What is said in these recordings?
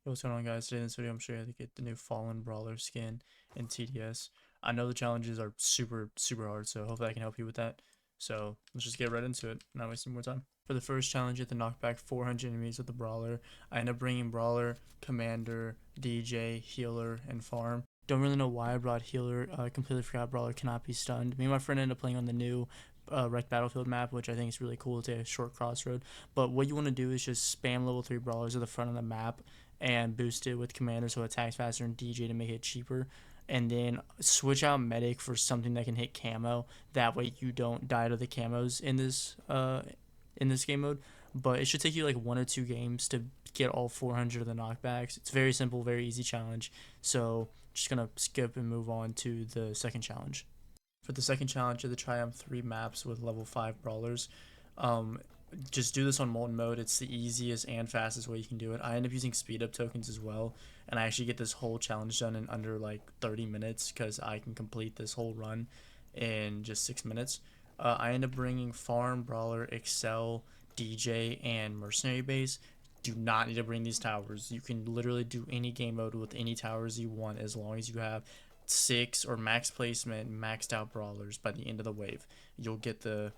Yo, what's going on, guys? Today in this video, I'm showing you how to get the new Fallen Brawler skin in TDS. I know the challenges are super hard, so hopefully I can help you with that. So let's just get right into it, not wasting more time. For the first challenge, you have to knock back 400 enemies with the Brawler. I end up bringing Brawler, Commander, DJ, Healer, and Farm. Don't really know why I brought Healer. Completely forgot Brawler cannot be stunned. Me and my friend ended up playing on the new Wreck Battlefield map, which I think is really cool. It's a short crossroad. But what you want to do is just spam level 3 Brawlers at the front of the map and boost it with Commander so it attacks faster, and DJ to make it cheaper. And then switch out Medic for something that can hit camo. That way you don't die to the camos in this game mode. But it should take you like 1 or 2 games to get all 400 of the knockbacks. It's very simple, very easy challenge. So just gonna skip and move on to the second challenge. For the second challenge, you have to try on 3 maps with level 5 brawlers. Um, just do this on molten mode. It's the easiest and fastest way you can do it. I end up using speed up tokens as well, and I actually get this whole challenge done in under like 30 minutes because I can complete this whole run in just 6 minutes. I end up bringing farm, brawler, excel, DJ, and mercenary base. Do not need to bring these towers. You can literally do any game mode with any towers you want as long as you have 6 or max placement maxed out brawlers by the end of the wave. You'll get the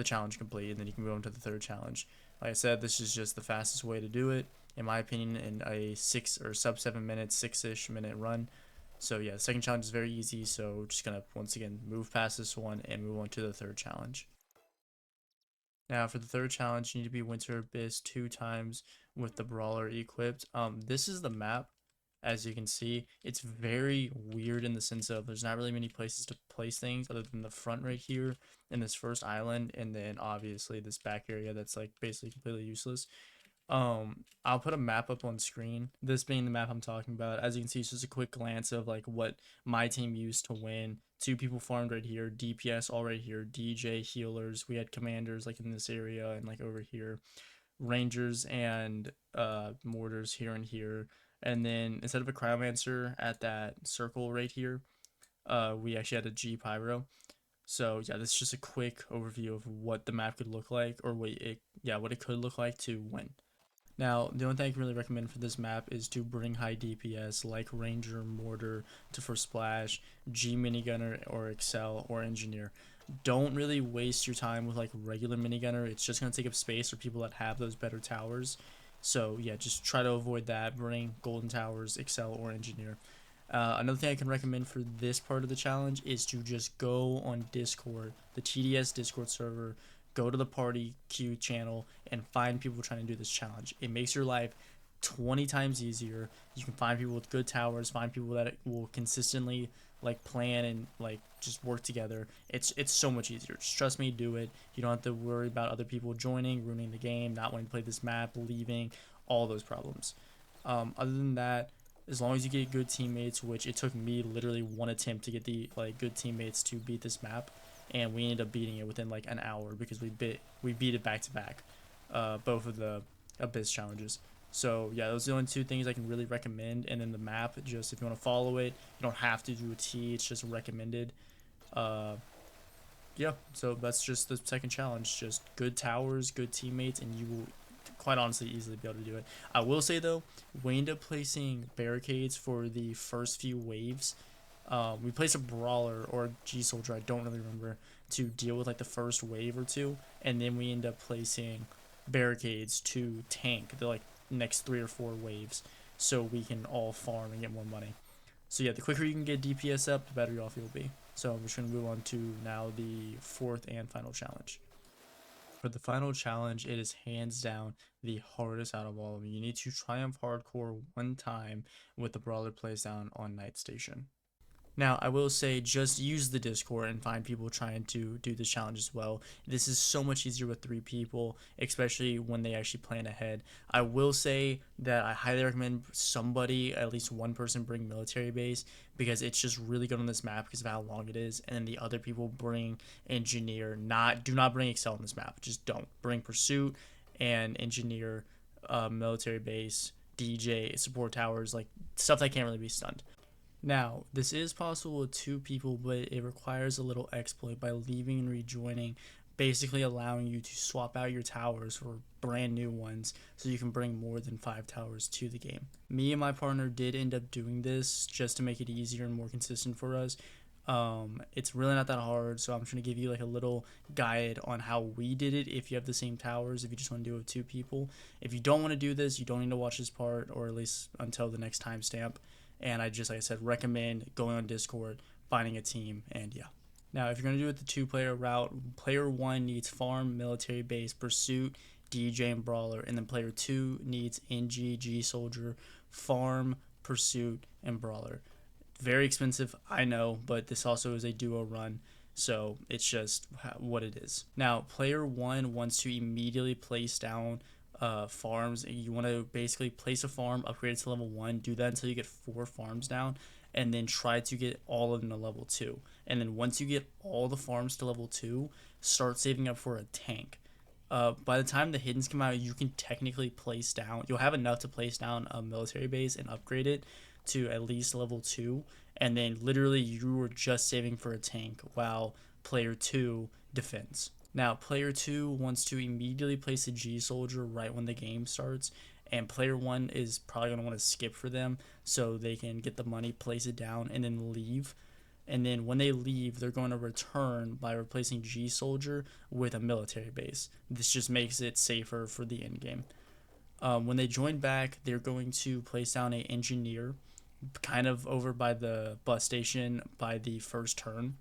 challenge complete, and then you can move on to the third challenge. Like I said, this is just the fastest way to do it, in my opinion, in a 6 or sub 7 minutes, 6-ish minute run. So yeah, the second challenge is very easy, so just gonna once again move past this one and move on to the third challenge. Now for the third challenge, you need to be Winter Abyss 2 times with the Brawler equipped. This is the map. As you can see, it's very weird in the sense of there's not really many places to place things other than the front right here in this first island, and then obviously this back area that's like basically completely useless. I'll put a map up on screen, this being the map I'm talking about. As you can see, it's just a quick glance of like what my team used to win. 2 people farmed right here, DPS all right here, DJ, healers, we had commanders like in this area and like over here, rangers and mortars here and here. And then instead of a cryomancer at that circle right here, we actually had a G pyro. So yeah, this is just a quick overview of what the map could look like, or what it could look like to win. Now, the only thing I can really recommend for this map is to bring high DPS like Ranger, Mortar to for Splash, G Minigunner, or Excel, or Engineer. Don't really waste your time with like regular Minigunner. It's just going to take up space for people that have those better towers. So yeah, just try to avoid that. Bring Golden Towers, Excel, or Engineer. Another thing I can recommend for this part of the challenge is to just go on Discord, the TDS Discord server, go to the party queue channel, and find people trying to do this challenge. It makes your life 20 times easier. You can find people with good towers, find people that will consistently like plan and like just work together. It's so much easier. Just trust me, do it. You don't have to worry about other people joining, ruining the game, not wanting to play this map, leaving, all those problems. Other than that, as long as you get good teammates, which it took me literally 1 attempt to get the like good teammates to beat this map, and we ended up beating it within like an hour because we beat it back to back, both of the Abyss challenges. So yeah, those are the only 2 things I can really recommend. And then the map, just if you want to follow it, you don't have to do a T. It's just recommended. Uh, yeah, so that's just the second challenge. Just good towers, good teammates, and you will quite honestly easily be able to do it. I will say though, we end up placing barricades for the first few waves. We placed a brawler or a G soldier, I don't really remember, to deal with like the first wave or 2, and then we end up placing barricades to tank the like next 3 or 4 waves, so we can all farm and get more money. So yeah, the quicker you can get DPS up, the better off you'll be. So I'm just gonna move on to now the fourth and final challenge. For the final challenge, it is hands down the hardest out of all of them. You need to triumph hardcore 1 time with the brawler plays down on Night Station. Now, I will say just use the Discord and find people trying to do this challenge as well. This is so much easier with 3 people, especially when they actually plan ahead. I will say that I highly recommend somebody, at least 1 person, bring military base because it's just really good on this map because of how long it is. And then the other people bring engineer. Do not bring Excel on this map. Just don't. Bring pursuit and engineer, military base, DJ, support towers, like stuff that can't really be stunned. Now, this is possible with 2 people, but it requires a little exploit by leaving and rejoining basically allowing you to swap out your towers for brand new ones so you can bring more than 5 towers to the game. Me and my partner did end up doing this just to make it easier and more consistent for us. It's really not that hard, so I'm just going to give you like a little guide on how we did it if you have the same towers, if you just want to do it with 2 people. If you don't want to do this, you don't need to watch this part, or at least until the next timestamp. And I just, like I said, recommend going on Discord, finding a team, and yeah. Now, if you're going to do it the 2-player route, player 1 needs farm, military base, pursuit, DJ, and brawler, and then player 2 needs NG, G soldier, farm, pursuit, and brawler. Very expensive, I know, but this also is a duo run, so it's just what it is. Now, player 1 wants to immediately place down farms. You want to basically place a farm, upgrade it to level 1, do that until you get 4 farms down, and then try to get all of them to level 2. And then once you get all the farms to level 2, start saving up for a tank. By the time the hiddens come out, you can technically place down, you'll have enough to place down a military base and upgrade it to at least level 2, and then literally you were just saving for a tank while player 2 defends. Now, player 2 wants to immediately place a G soldier right when the game starts, and player 1 is probably going to want to skip for them so they can get the money, place it down, and then leave. And then when they leave, they're going to return by replacing G soldier with a military base. This just makes it safer for the end game. When they join back, they're going to place down an engineer kind of over by the bus station by the first turn,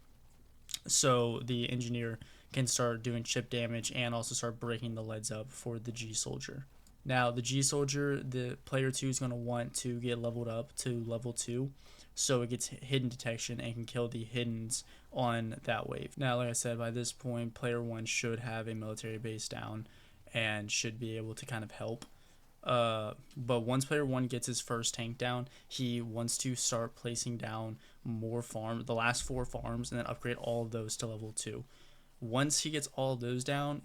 so the engineer can start doing chip damage and also start breaking the leads up for the G soldier. Now, the G soldier, the player 2 is going to want to get leveled up to level 2, so it gets hidden detection and can kill the hiddens on that wave. Now, like I said, by this point, player 1 should have a military base down and should be able to kind of help. But once player 1 gets his first tank down, he wants to start placing down more farms, the last 4 farms, and then upgrade all of those to level 2. Once he gets all of those down,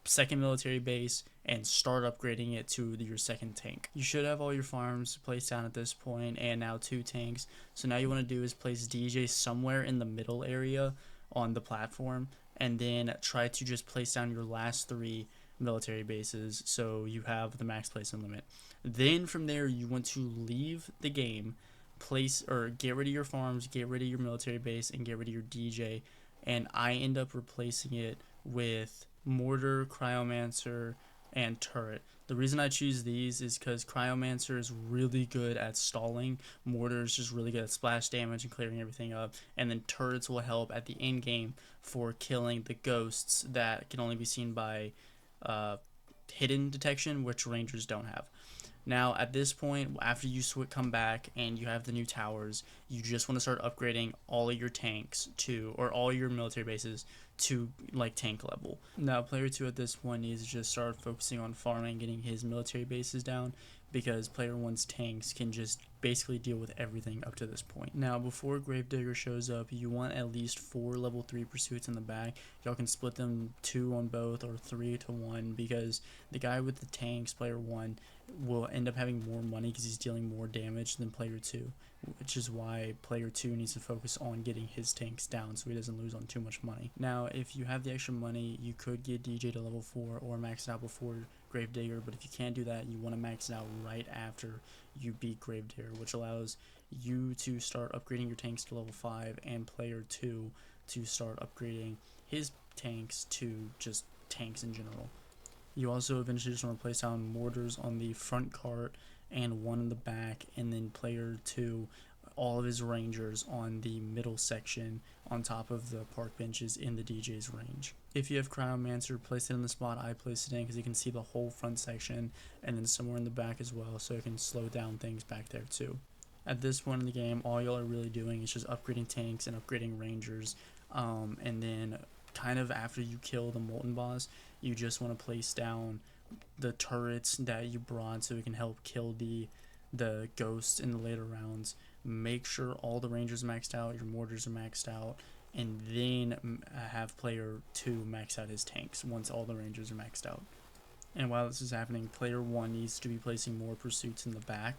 second military base, and start upgrading it to your second tank. You should have all your farms placed down at this point, and now 2 tanks. So now you want to do is place DJ somewhere in the middle area on the platform, and then try to just place down your last 3 military bases so you have the max placement limit. Then from there, you want to leave the game, place or get rid of your farms, get rid of your military base, and get rid of your DJ. And I end up replacing it with mortar, cryomancer, and turret. The reason I choose these is because cryomancer is really good at stalling, mortar is just really good at splash damage and clearing everything up, and then turrets will help at the end game for killing the ghosts that can only be seen by hidden detection, which rangers don't have. Now, at this point, after you come back and you have the new towers, you just want to start upgrading all of your tanks to, or all your military bases to like tank level. Now, player 2 at this point needs to just start focusing on farming, getting his military bases down, because player 1's tanks can just basically deal with everything up to this point. Now, before Gravedigger shows up, you want at least 4 level 3 pursuits in the back. Y'all can split them 2 on both or 3 to 1, because the guy with the tanks, player 1, will end up having more money because he's dealing more damage than player 2, which is why player 2 needs to focus on getting his tanks down so he doesn't lose on too much money. Now, if you have the extra money, you could get DJ to level 4 or max it out before Gravedigger, but if you can't do that, you want to max it out right after you beat Gravedigger, which allows you to start upgrading your tanks to level 5 and player 2 to start upgrading his tanks to just tanks in general. You also eventually just want to place down mortars on the front cart and 1 in the back, and then player 2 all of his rangers on the middle section on top of the park benches in the DJ's range. If you have cryomancer, place it in the spot I placed it in, because you can see the whole front section, and then somewhere in the back as well, so it can slow down things back there too. At this point in the game, all y'all are really doing is just upgrading tanks and upgrading rangers, and then kind of after you kill the molten boss, you just want to place down the turrets that you brought so it can help kill the ghosts in the later rounds. Make sure all the rangers are maxed out, your mortars are maxed out, and then have player 2 max out his tanks once all the rangers are maxed out. And while this is happening, player 1 needs to be placing more pursuits in the back,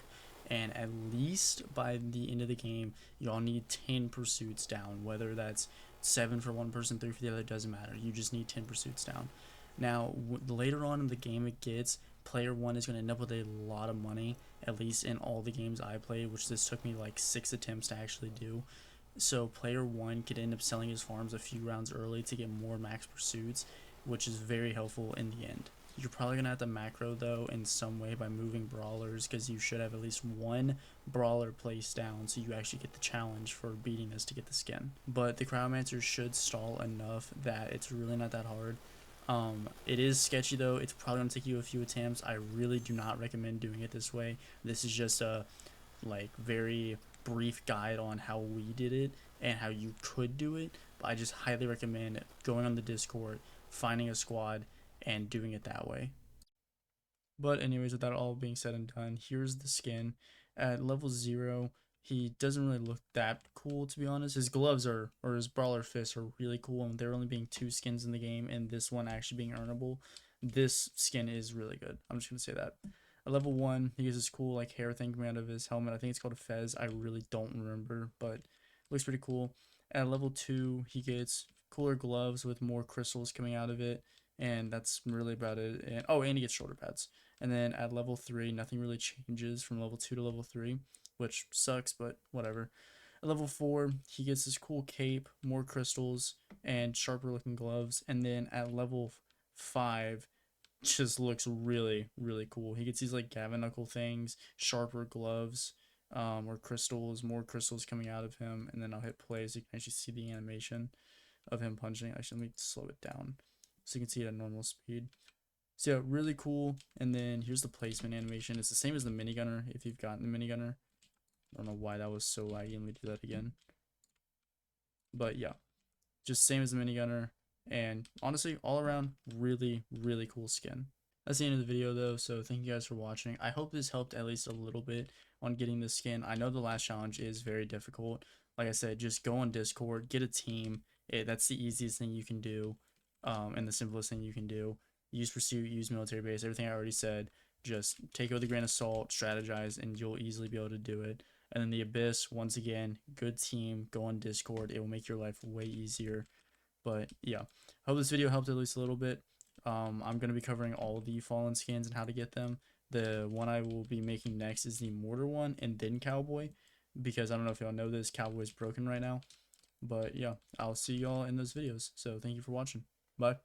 and at least by the end of the game, y'all need 10 pursuits down, whether that's 7 for one person, 3 for the other, doesn't matter. You just need 10 pursuits down. Now, later on in the game it gets, player 1 is going to end up with a lot of money, at least in all the games I played, which this took me like 6 attempts to actually do. So player 1 could end up selling his farms a few rounds early to get more max pursuits, which is very helpful in the end. You're probably going to have to macro though in some way by moving brawlers, because you should have at least one brawler placed down so you actually get the challenge for beating this to get the skin. But the Cryomancer should stall enough that it's really not that hard. It is sketchy though. It's probably going to take you a few attempts. I really do not recommend doing it this way. This is just a like very brief guide on how we did it and how you could do it. But I just highly recommend going on the Discord, finding a squad, and doing it that way. But anyways, with that all being said and done, here's the skin. At level 0, he doesn't really look that cool, to be honest. His gloves or his brawler fists are really cool, and there only being 2 skins in the game, and this one actually being earnable. This skin is really good. I'm just gonna say that. At level 1, he gets this cool like hair thing coming out of his helmet. I think it's called a fez. I really don't remember, but it looks pretty cool. At level 2, he gets cooler gloves with more crystals coming out of it, and that's really about it. And oh, and he gets shoulder pads. And then at level 3, nothing really changes from level 2 to level 3, which sucks, but whatever. At level 4, he gets this cool cape, more crystals, and sharper looking gloves. And then at level 5, just looks really, really cool. He gets these like Gavin Knuckle things, sharper gloves, or crystals, more crystals coming out of him. And then I'll hit play so you can actually see the animation of him punching. Actually, let me slow it down so you can see it at normal speed. So yeah, really cool. And then here's the placement animation. It's the same as the minigunner if you've gotten the minigunner. I don't know why that was so laggy. Let me do that again. But yeah, just same as the minigunner. And honestly, all around, really, really cool skin. That's the end of the video though, so thank you guys for watching. I hope this helped at least a little bit on getting the skin. I know the last challenge is very difficult. Like I said, just go on Discord, get a team. That's the easiest thing you can do, and the simplest thing you can do. Use pursuit, use military base, everything I already said. Just take it with a grain of salt, strategize, and you'll easily be able to do it. And then the Abyss, once again, good team, go on Discord. It will make your life way easier. But yeah, hope this video helped at least a little bit. I'm going to be covering all the Fallen skins and how to get them. The one I will be making next is the Mortar one, and then Cowboy, because I don't know if y'all know this, Cowboy's broken right now. But yeah, I'll see y'all in those videos. So thank you for watching. Bye.